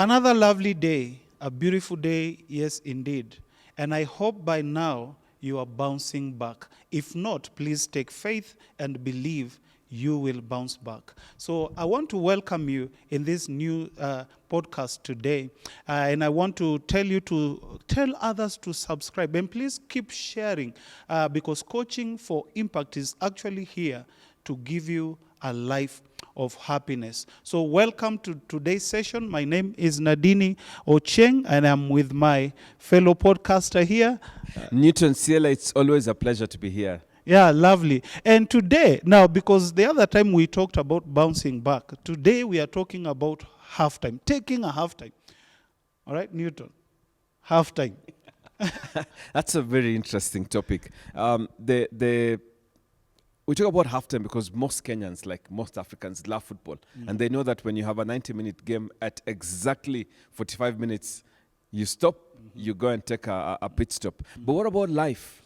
Another lovely day, a beautiful day, yes, indeed. And I hope by now you are bouncing back. If not, please take faith and believe you will bounce back. So I want to welcome you in this new podcast today. And I want to tell you to tell others to subscribe. And please keep sharing because Coaching for Impact is actually here to give you a life of happiness. So welcome to today's session. My name is Nadini Ocheng, and I'm with my fellow podcaster here. Newton Ciela, it's always a pleasure to be here. Yeah, lovely. And today, now, because the other time we talked about bouncing back, today we are talking about halftime, taking a halftime. All right, Newton, halftime. That's a very interesting topic. We talk about halftime because most Kenyans, like most Africans, love football. And they know that when you have a 90-minute game at exactly 45 minutes, you stop, you go and take a pit stop. But what about life?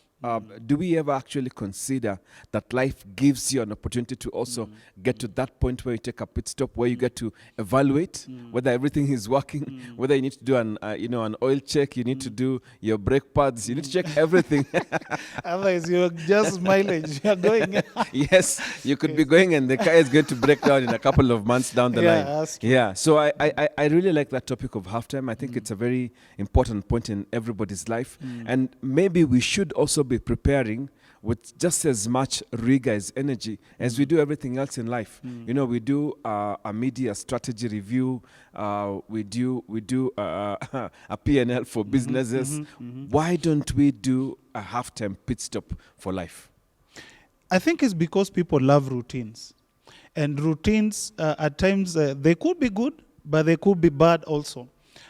Do we ever actually consider that life gives you an opportunity to also get to that point where you take a pit stop, where you get to evaluate whether everything is working, whether you need to do an oil check, you need to do your brake pads, you need to check everything. Otherwise, you're just mileage. You're going. Yes, you could be going and the car is going to break down in a couple of months down the line. That's true. Yeah, so I really like that topic of halftime. I think it's a very important point in everybody's life. And maybe we should also be preparing with just as much rigor as energy as we do everything else in life. You know, we do a media strategy review, we do a P&L for businesses. Why don't we do a halftime pit stop for life? I think it's because people love routines. And routines, at times, they could be good, but they could be bad also.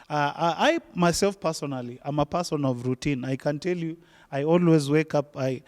I myself personally, I'm a person of routine. I can tell you, I always wake up. I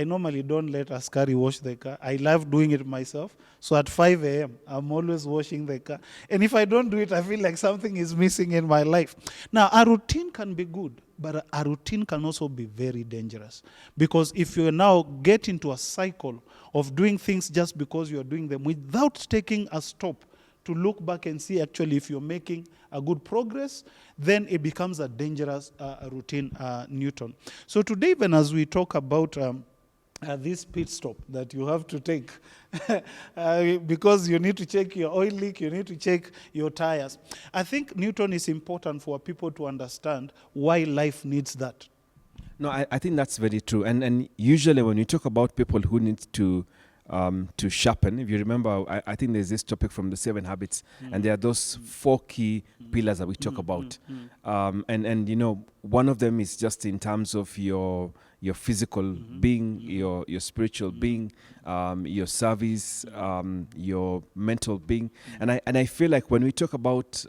normally don't let Askari wash the car. I love doing it myself. So at 5 a.m., I'm always washing the car. And if I don't do it, I feel like something is missing in my life. Now, a routine can be good, but a routine can also be very dangerous. Because if you now get into a cycle of doing things just because you're doing them without taking a stop to look back and see actually if you're making a good progress, then it becomes a dangerous routine, Newton. So today, even as we talk about this pit stop that you have to take, because you need to check your oil leak, you need to check your tires. I think, Newton, is important for people to understand why life needs that. No, I think that's very true. And usually when you talk about people who need to sharpen. If you remember, I think there's this topic from the 7 Habits, and there are those 4 key pillars that we talk about. And you know, one of them is just in terms of your physical being, your spiritual being, your service, your mental being. And I feel like when we talk about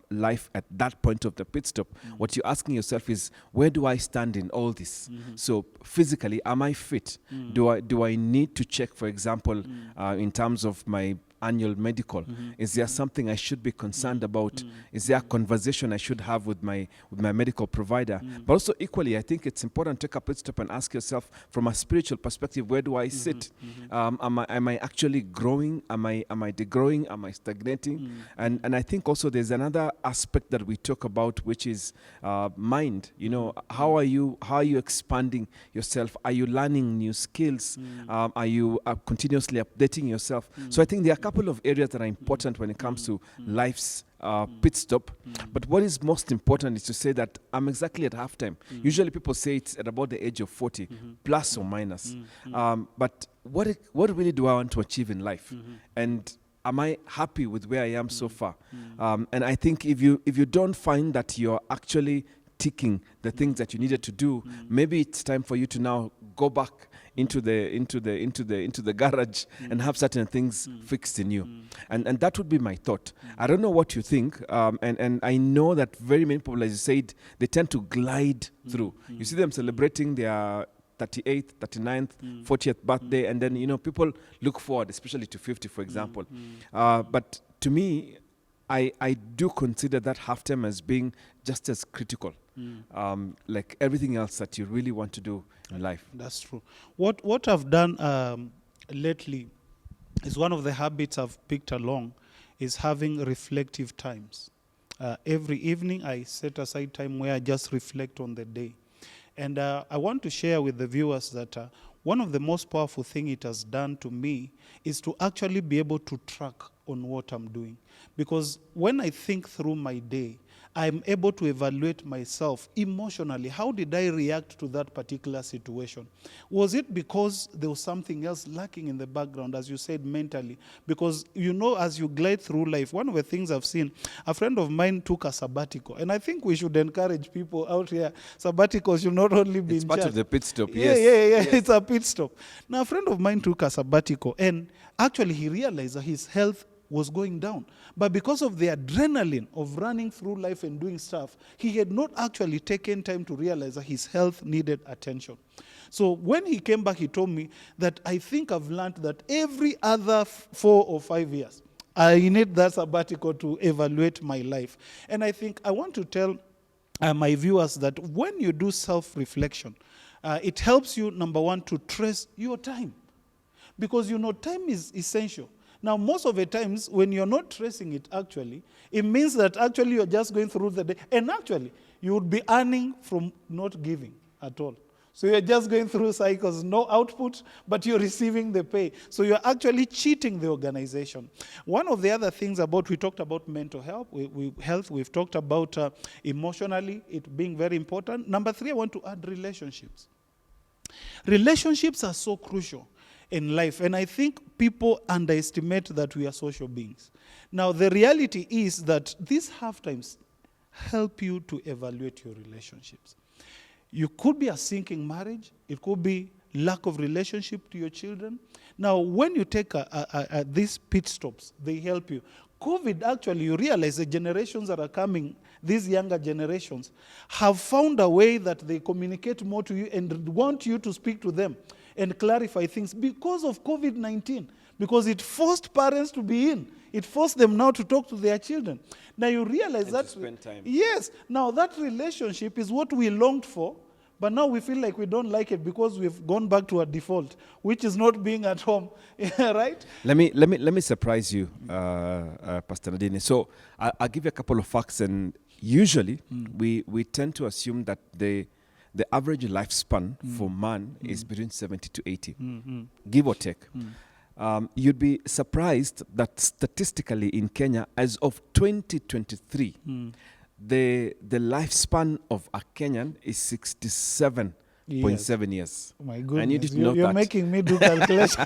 life at that point of the pit stop, what you're asking yourself is, where do I stand in all this? So physically, am I fit? Do I need to check, for example, in terms of my annual medical? Is there something I should be concerned about? Is there a conversation I should have with my medical provider? But also equally, I think it's important to take a pit stop and ask yourself, from a spiritual perspective, where do I sit? Am I actually growing? Am I degrowing? Am I stagnating? And I think also there's another aspect that we talk about, which is mind. You know, how are you expanding yourself? Are you learning new skills? Are you continuously updating yourself? So I think there are a couple of areas that are important when it comes to life's pit stop. But what is most important is to say that I'm exactly at halftime. Usually people say it's at about the age of 40, plus or minus. But what really do I want to achieve in life? And am I happy with where I am so far? And I think if you don't find that you're actually ticking the things that you needed to do, maybe it's time for you to now go back into the garage and have certain things fixed in you. And that would be my thought. I don't know what you think, and I know that very many people, as you said, they tend to glide through. You see them celebrating their 38th, 39th, 40th birthday, and then, you know, people look forward, especially to 50, for example. But to me, I do consider that halftime as being just as critical, like everything else that you really want to do in life. That's true. What I've done lately is one of the habits I've picked along is having reflective times. Every evening, I set aside time where I just reflect on the day. And I want to share with the viewers that one of the most powerful things it has done to me is to actually be able to track on what I'm doing. Because when I think through my day, I'm able to evaluate myself emotionally. How did I react to that particular situation? Was it because there was something else lacking in the background, as you said, mentally? Because, you know, as you glide through life, one of the things I've seen, a friend of mine took a sabbatical. And I think we should encourage people out here. Sabbaticals should not only be It's in part church. of the pit stop. Yeah, Yes. yes. It's a pit stop. Now, a friend of mine took a sabbatical, and actually he realized that his health was going down. But because of the adrenaline of running through life and doing stuff, he had not actually taken time to realize that his health needed attention. So when he came back, he told me that I think I've learned that every other 4 or 5 years, I need that sabbatical to evaluate my life. And I think I want to tell my viewers that when you do self-reflection, it helps you, number one, to trace your time. Because, you know, time is essential. Now, most of the times, when you're not tracing it, actually, it means that actually you're just going through the day. And actually, you would be earning from not giving at all. So you're just going through cycles, no output, but you're receiving the pay. So you're actually cheating the organization. One of the other things we talked about mental health, we've talked about emotionally, it being very important. Number 3, I want to add relationships. Relationships are so crucial in life, and I think people underestimate that we are social beings. Now, the reality is that these half times help you to evaluate your relationships. You could be a sinking marriage. It could be lack of relationship to your children. Now, when you take these pit stops, they help you. COVID, actually, you realize the generations that are coming, these younger generations, have found a way that they communicate more to you and want you to speak to them and clarify things because of COVID-19, because it forced parents to be in. It forced them now to talk to their children. Now you realize that, to spend time. Yes, now that relationship is what we longed for, but now we feel like we don't like it because we've gone back to our default, which is not being at home, right? Let me surprise you, Pastor Nadine. So I'll give you a couple of facts, and usually we tend to assume that the average lifespan for man is between 70 to 80, give or take. You'd be surprised that statistically in Kenya, as of 2023, the lifespan of a Kenyan is 67.7 years. Oh my goodness, And you didn't know you're that. making me do calculation.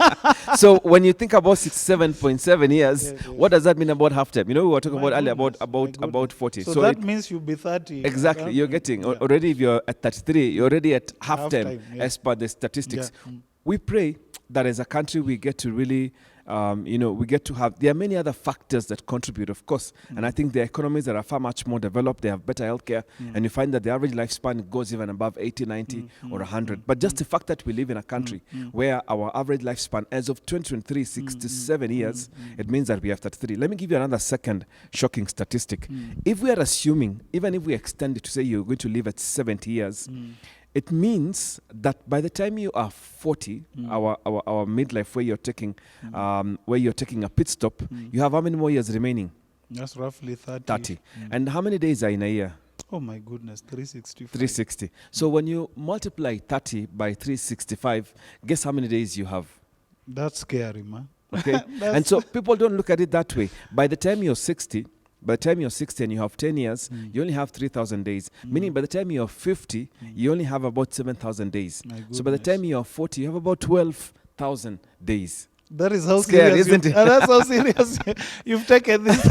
So when you think about 67.7 years, Yes. what does that mean about halftime? You know, we were talking My about earlier goodness, my about goodness. 40. So it- that means you'll be 30. Exactly. You're getting Yeah. already, if you're at 33, you're already at halftime, Halftime, yeah. as per the statistics. Yeah. We pray that as a country we get to really, we get to have, there are many other factors that contribute, of course. And I think the economies that are far much more developed, they have better healthcare. And you find that the average lifespan goes even above 80, 90 or 100. But just the fact that we live in a country where our average lifespan as of 2023 is 67 years, it means that we have 33. Let me give you another second shocking statistic. If we are assuming, even if we extend it to say you're going to live at 70 years, it means that by the time you are 40, our midlife, where you're taking a pit stop, you have how many more years remaining? That's roughly 30. 30. And how many days are in a year? Oh my goodness, 365. 360. So when you multiply 30 by 365, guess how many days you have? That's scary, man. Okay. And so people don't look at it that way. By the time you're 60 and you have 10 years, you only have 3,000 days. Meaning by the time you're 50, you only have about 7,000 days. My So by the goodness. time you're 40, you have about 12,000 days. That is how Scary, serious isn't it? That's how serious you've taken this.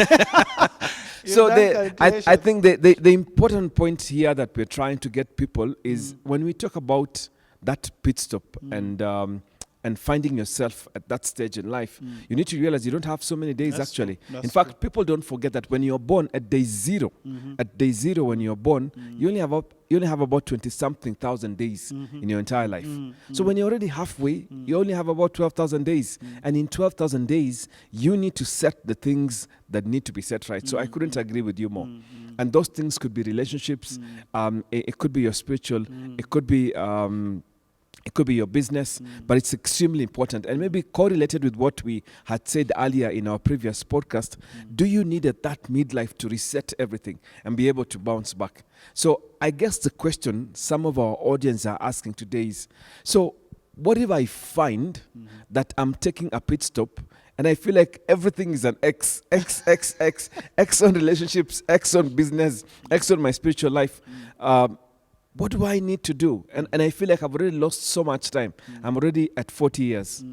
You've So done I calculations. think the important point here that we're trying to get people is when we talk about that pit stop and finding yourself at that stage in life, you need to realize you don't have so many days. That's actually. true. That's In fact, people don't forget that when you're born at day zero, when you're born, you only have about 20-something thousand days in your entire life. So when you're already halfway, you only have about 12,000 days. And in 12,000 days, you need to set the things that need to be set right. So I couldn't agree with you more. And those things could be relationships. It could be your spiritual. It could be It could be your business, but it's extremely important. And maybe correlated with what we had said earlier in our previous podcast, do you need at that midlife to reset everything and be able to bounce back? So I guess the question some of our audience are asking today is, so what if I find that I'm taking a pit stop and I feel like everything is an X on relationships, X on business, X on my spiritual life. What do I need to do? And I feel like I've already lost so much time. I'm already at 40 years.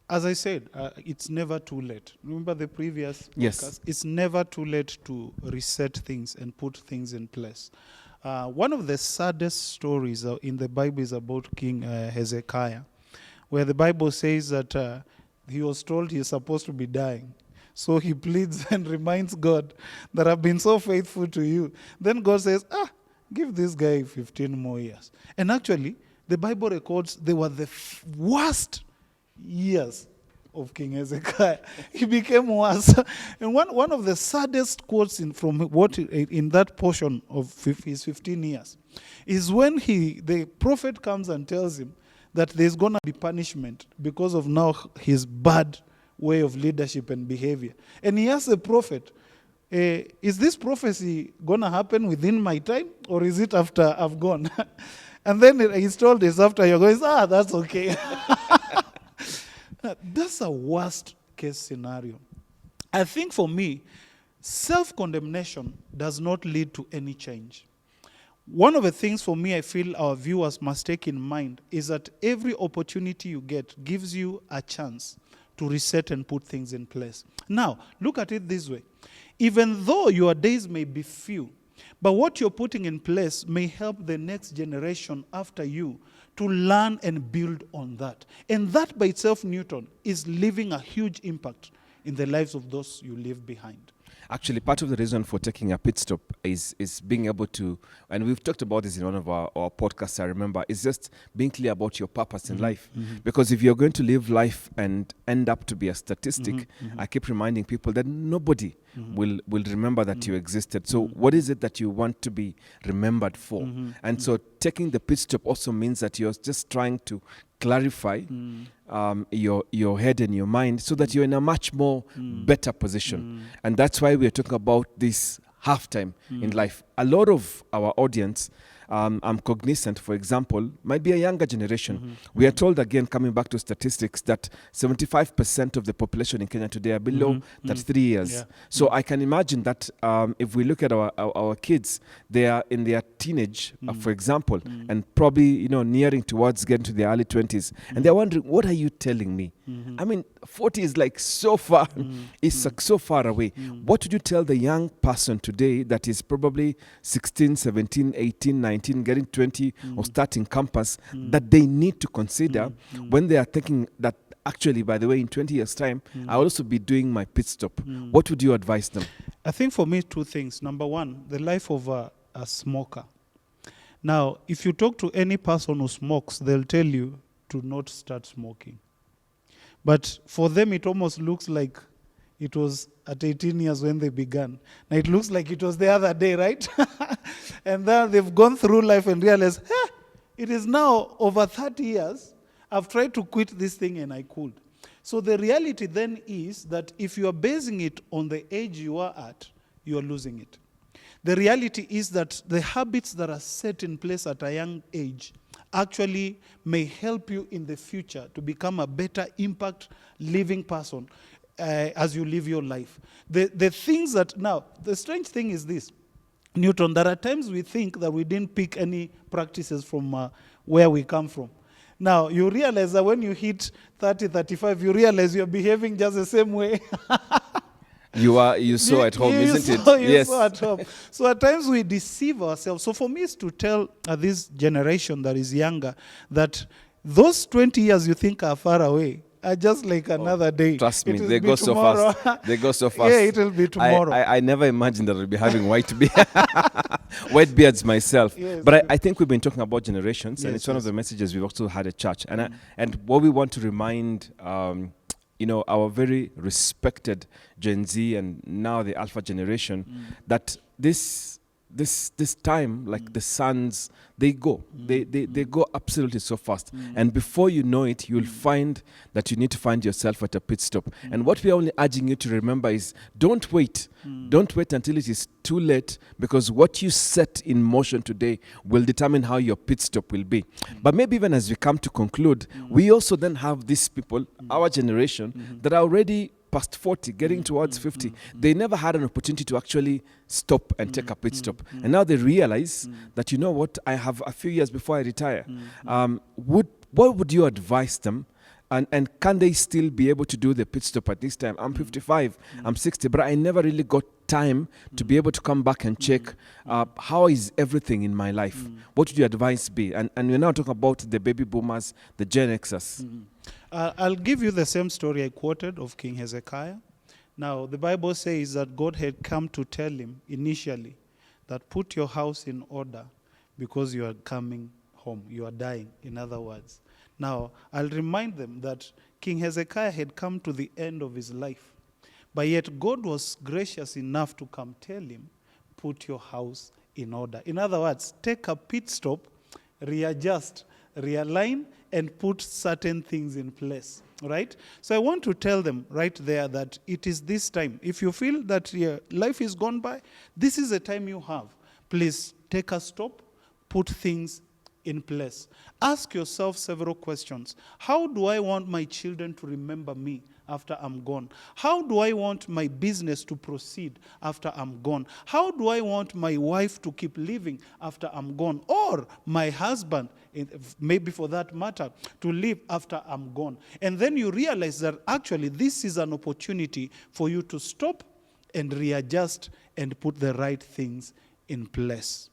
As I said, it's never too late. Remember the previous Yes. podcast? It's never too late to reset things and put things in place. One of the saddest stories in the Bible is about King Hezekiah, where the Bible says that he was told he's supposed to be dying. So he pleads and reminds God that I've been so faithful to you. Then God says, give this guy 15 more years. And actually, the Bible records they were the worst years of King Hezekiah. He became worse. And one of the saddest quotes in that portion of his 15 years is when the prophet comes and tells him that there's going to be punishment because of now his bad way of leadership and behavior. And he asks the prophet, is this prophecy going to happen within my time, or is it after I've gone? And then he's told it's after you're going. That's okay. That's a worst case scenario. I think for me, self-condemnation does not lead to any change. One of the things for me I feel our viewers must take in mind is that every opportunity you get gives you a chance to reset and put things in place. Now, look at it this way. Even though your days may be few, but what you're putting in place may help the next generation after you to learn and build on that. And that by itself, Newton, is leaving a huge impact in the lives of those you leave behind. Actually, part of the reason for taking a pit stop is being able to, and we've talked about this in one of our podcasts, I remember, is just being clear about your purpose in life. Because if you're going to live life and end up to be a statistic, I keep reminding people that nobody will remember that you existed. So what is it that you want to be remembered for? And so taking the pit stop also means that you're just trying to clarify your head and your mind so that you're in a much more better position. And that's why we're talking about this halftime in life. A lot of our audience, I'm cognizant, for example, might be a younger generation. We are told, again, coming back to statistics, that 75% of the population in Kenya today are below 33 years. Yeah. So I can imagine that if we look at our kids, they are in their teenage, for example, and probably nearing towards getting to their early 20s, and they're wondering, what are you telling me? I mean, 40 is like so far, it's like so far away. What would you tell the young person today that is probably 16, 17, 18, 19, getting 20 or starting campus that they need to consider when they are thinking that actually, by the way, in 20 years' time, I'll also be doing my pit stop? What would you advise them? I think for me, two things. Number one, the life of a smoker. Now, if you talk to any person who smokes, they'll tell you to not start smoking. But for them, it almost looks like it was at 18 years when they began. Now, it looks like it was the other day, right? And then they've gone through life and realized, it is now over 30 years. I've tried to quit this thing and I could. So the reality then is that if you are basing it on the age you are at, you are losing it. The reality is that the habits that are set in place at a young age actually may help you in the future to become a better impact living person as you live your life. The things that, now, the strange thing is this, Newton, there are times we think that we didn't pick any practices from where we come from. Now, you realize that when you hit 30, 35, you realize you're behaving just the same way. You saw at home, isn't it? Yes. Saw at home. So at times we deceive ourselves. So for me, it's to tell this generation that is younger that those 20 years you think are far away are just like another day. Trust me, they go so fast. They go so fast. Yeah, it will be tomorrow. I never imagined that I'll be having white beards myself. Yes, but I think we've been talking about generations, and Yes, it's one of yes. the messages we've also had at church. And what we want to remind our very respected Gen Z and now the Alpha generation, that this this time, like the suns, they go. They go absolutely so fast. And before you know it, you'll find that you need to find yourself at a pit stop. And what we're only urging you to remember is don't wait. Don't wait until it is too late, because what you set in motion today will determine how your pit stop will be. But maybe even as we come to conclude, we also then have these people, our generation, that are already past 40, getting towards 50. They never had an opportunity to actually stop and take a pit stop. And now they realize that, you know what, I have a few years before I retire. What would you advise them? And can they still be able to do the pit stop at this time? I'm 55, I'm 60, but I never really got time to be able to come back and check how is everything in my life. What would your advice be? And we're now talking about the baby boomers, the Gen Xers. I'll give you the same story I quoted of King Hezekiah. Now, the Bible says that God had come to tell him initially that put your house in order because you are coming home. You are dying, in other words. Now, I'll remind them that King Hezekiah had come to the end of his life. But yet God was gracious enough to come tell him, put your house in order. In other words, take a pit stop, readjust, realign, and put certain things in place, right? So I want to tell them right there that it is this time. If you feel that your life is gone by, this is the time you have. Please take a stop, put things in place. Ask yourself several questions. How do I want my children to remember me after I'm gone? How do I want my business to proceed after I'm gone? How do I want my wife to keep living after I'm gone? Or my husband, maybe for that matter, to live after I'm gone? And then you realize that actually this is an opportunity for you to stop and readjust and put the right things in place.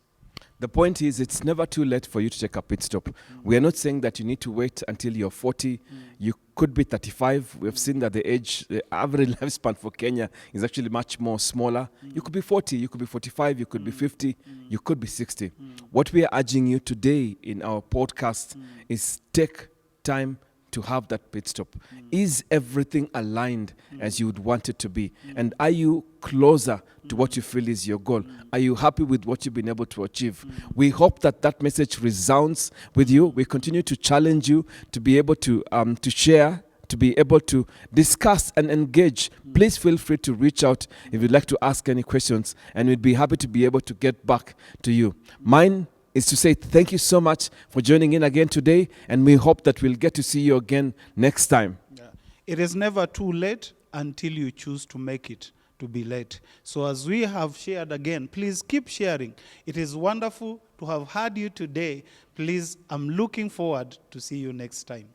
The point is, it's never too late for you to take a pit stop. We are not saying that you need to wait until you're 40. You could be 35. We have seen that the average lifespan for Kenya is actually much more smaller. You could be 40, you could be 45, you could be 50, you could be 60. What we are urging you today in our podcast is take time to have that pit stop. Is everything aligned as you would want it to be? And are you closer to what you feel is your goal? Are you happy with what you've been able to achieve? We hope that that message resounds with you. We continue to challenge you to be able to share, to be able to discuss and engage. Please feel free to reach out if you'd like to ask any questions, and we'd be happy to be able to get back to you. Mine is to say thank you so much for joining in again today, and we hope that we'll get to see you again next time. Yeah. It is never too late until you choose to make it to be late. So as we have shared again, please keep sharing. It is wonderful to have had you today. Please, I'm looking forward to see you next time.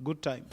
Good time.